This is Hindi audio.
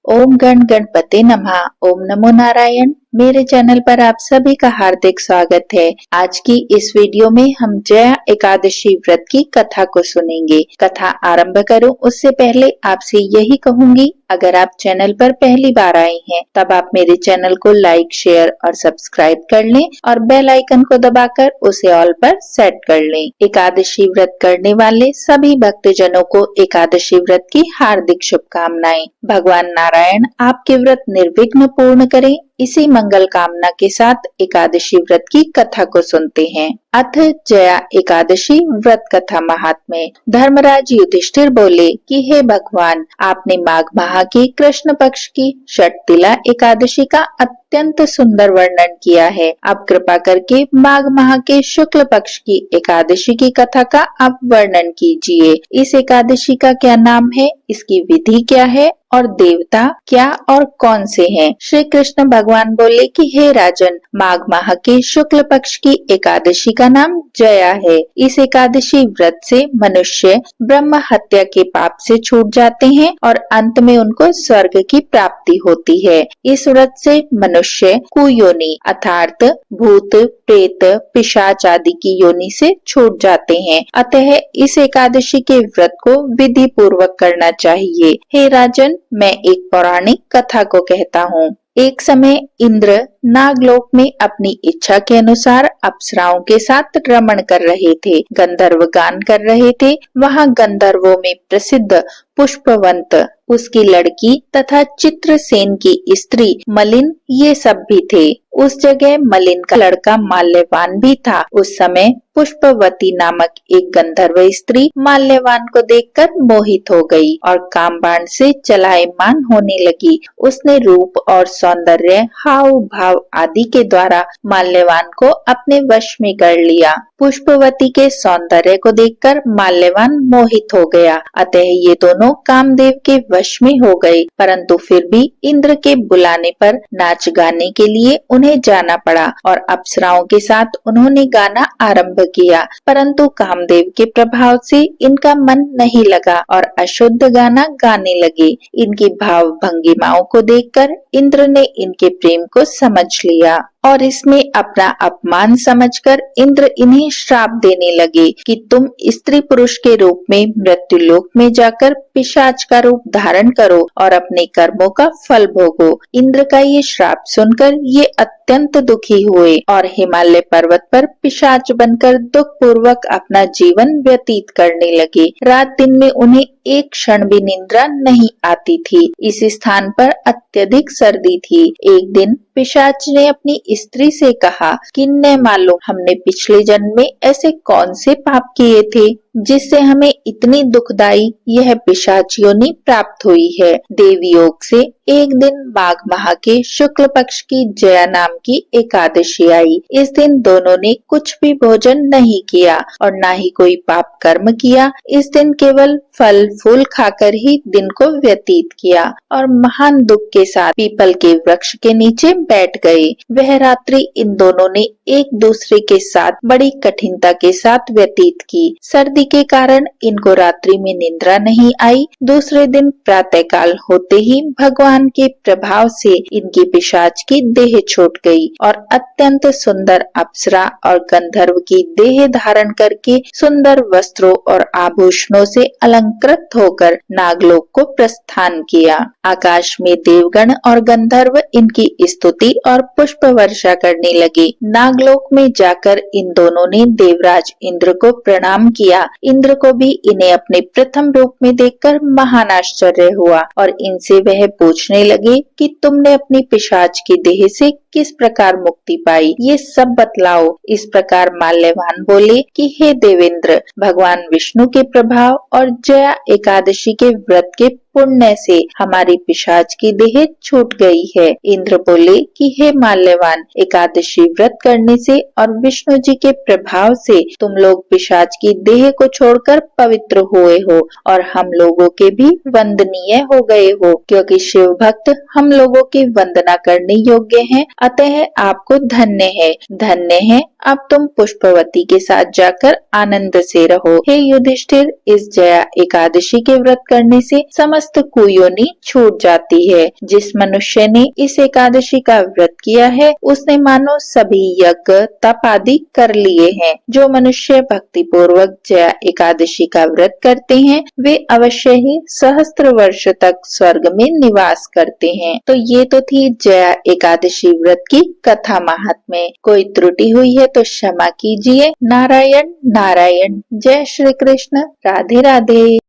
ओम गण गणपते नमः। ओम नमो नारायण। मेरे चैनल पर आप सभी का हार्दिक स्वागत है। आज की इस वीडियो में हम जया एकादशी व्रत की कथा को सुनेंगे। कथा आरंभ करूं उससे पहले आपसे यही कहूंगी, अगर आप चैनल पर पहली बार आए हैं तब आप मेरे चैनल को लाइक, शेयर और सब्सक्राइब कर लें और बेल आइकन को दबाकर उसे ऑल पर सेट कर लें। एकादशी व्रत करने वाले सभी भक्तजनों को एकादशी व्रत की हार्दिक शुभकामनाएं। भगवान नारायण आपके व्रत निर्विघ्न पूर्ण करें, इसी मंगल कामना के साथ एकादशी व्रत की कथा को सुनते हैं। अथ जया एकादशी व्रत कथा महात्म्य। धर्मराज युधिष्ठिर बोले कि हे भगवान, आपने माघ माह की कृष्ण पक्ष की षटतिला एकादशी का अत्यंत सुंदर वर्णन किया है। अब कृपा करके माघ माह के शुक्ल पक्ष की एकादशी की कथा का आप वर्णन कीजिए। इस एकादशी का क्या नाम है, इसकी विधि क्या है और देवता क्या और कौन से हैं? श्री कृष्ण भगवान बोले कि हे राजन, माघ माह के शुक्ल पक्ष की एकादशी का नाम जया है। इस एकादशी व्रत से मनुष्य ब्रह्म हत्या के पाप से छूट जाते हैं और अंत में उनको स्वर्ग की प्राप्ति होती है। इस व्रत से मनुष्य कुयोनि अर्थात भूत, प्रेत, पिशाच आदि की योनि से छूट जाते हैं। अतः इस एकादशी के व्रत को विधि पूर्वक करना चाहिए। हे राजन, मैं एक पौराणिक कथा को कहता हूँ। एक समय इंद्र नागलोक में अपनी इच्छा के अनुसार अप्सराओं के साथ रमण कर रहे थे, गंधर्व गान कर रहे थे। वहाँ गंधर्वों में प्रसिद्ध पुष्पवंत, उसकी लड़की तथा चित्रसेन की स्त्री मलिन, ये सब भी थे। उस जगह मलिन का लड़का माल्यवान भी था। उस समय पुष्पवती नामक एक गंधर्व स्त्री माल्यवान को देखकर मोहित हो गई और कामबाण से चलायमान होने लगी। उसने रूप और सौंदर्य, हाव भाव आदि के द्वारा माल्यवान को अपने वश में कर लिया। पुष्पवती के सौंदर्य को देखकर माल्यवान मोहित हो गया। अतः ये दोनों कामदेव के वश में हो गए, परंतु फिर भी इंद्र के बुलाने पर नाच गाने के लिए उन्हें जाना पड़ा और अप्सराओं के साथ उन्होंने गाना आरंभ किया। परंतु कामदेव के प्रभाव से इनका मन नहीं लगा और अशुद्ध गाना गाने लगे। इनकी भाव भंगिमाओं को देखकर इंद्र ने इनके प्रेम को समझ लिया और इसमें अपना अपमान समझकर इंद्र इन्हें श्राप देने लगे कि तुम स्त्री पुरुष के रूप में मृत्युलोक में जाकर पिशाच का रूप धारण करो और अपने कर्मों का फल भोगो। इंद्र का ये श्राप सुनकर ये अत्यंत दुखी हुए और हिमालय पर्वत पर पिशाच बनकर दुख पूर्वक अपना जीवन व्यतीत करने लगे। रात दिन में उन्हें एक क्षण भी निद्रा नहीं आती थी। इस स्थान पर अत्यधिक सर्दी थी। एक दिन पिशाच ने अपनी स्त्री से कहा कि न मालूम हमने पिछले जन्म में ऐसे कौन से पाप किए थे जिससे हमें इतनी दुखदाई यह पिशाच योनि प्राप्त हुई है। देवयोग से एक दिन माघ माह के शुक्ल पक्ष की जया नाम की एकादशी आई। इस दिन दोनों ने कुछ भी भोजन नहीं किया और न ही कोई पाप कर्म किया। इस दिन केवल फल फूल खाकर ही दिन को व्यतीत किया और महान दुख के साथ पीपल के वृक्ष के नीचे बैठ गए। वह रात्रि इन दोनों ने एक दूसरे के साथ बड़ी कठिनता के साथ व्यतीत की। सर्दी के कारण इनको रात्रि में निद्रा नहीं आई। दूसरे दिन प्रातःकाल होते ही भगवान के प्रभाव से इनकी पिशाच की देह छूट गई और अत्यंत सुंदर अप्सरा और गंधर्व की देह धारण करके सुंदर वस्त्रों और आभूषणों से अलंकृत होकर नागलोक को प्रस्थान किया। आकाश में देवगण और गंधर्व इनकी स्तुति और पुष्प वर्षा करने लगे। नागलोक में जाकर इन दोनों ने देवराज इंद्र को प्रणाम किया। इंद्र को भी इन्हें अपने प्रथम रूप में देखकर महान आश्चर्य हुआ और इनसे वह पूछने लगे कि तुमने अपनी पिशाच की देह से किस प्रकार मुक्ति पाई, ये सब बतलाओ। इस प्रकार माल्यवान बोले कि हे देवेंद्र, भगवान विष्णु के प्रभाव और जया एकादशी के व्रत के पुण्य से हमारी पिशाच की देह छूट गई है। इंद्र बोले कि हे माल्यवान, एकादशी व्रत करने से और विष्णु जी के प्रभाव से तुम लोग पिशाच की देह को छोड़कर पवित्र हुए हो और हम लोगों के भी वंदनीय हो गए हो, क्योंकि शिव भक्त हम लोगों की वंदना करने योग्य हैं। अतः आपको धन्य है, धन्य है। अब तुम पुष्पवती के साथ जाकर आनंद से रहो। हे युधिष्ठिर, इस जया एकादशी के व्रत करने से समस्त समस्त कुयोनी छूट जाती है। जिस मनुष्य ने इस एकादशी का व्रत किया है उसने मानो सभी यज्ञ तप आदि कर लिए हैं। जो मनुष्य भक्ति पूर्वक जया एकादशी का व्रत करते हैं वे अवश्य ही सहस्त्र वर्ष तक स्वर्ग में निवास करते हैं। तो ये तो थी जया एकादशी व्रत की कथा महात्म्य। कोई त्रुटि हुई है तो क्षमा कीजिए। नारायण नारायण। जय श्री कृष्ण। राधे राधे।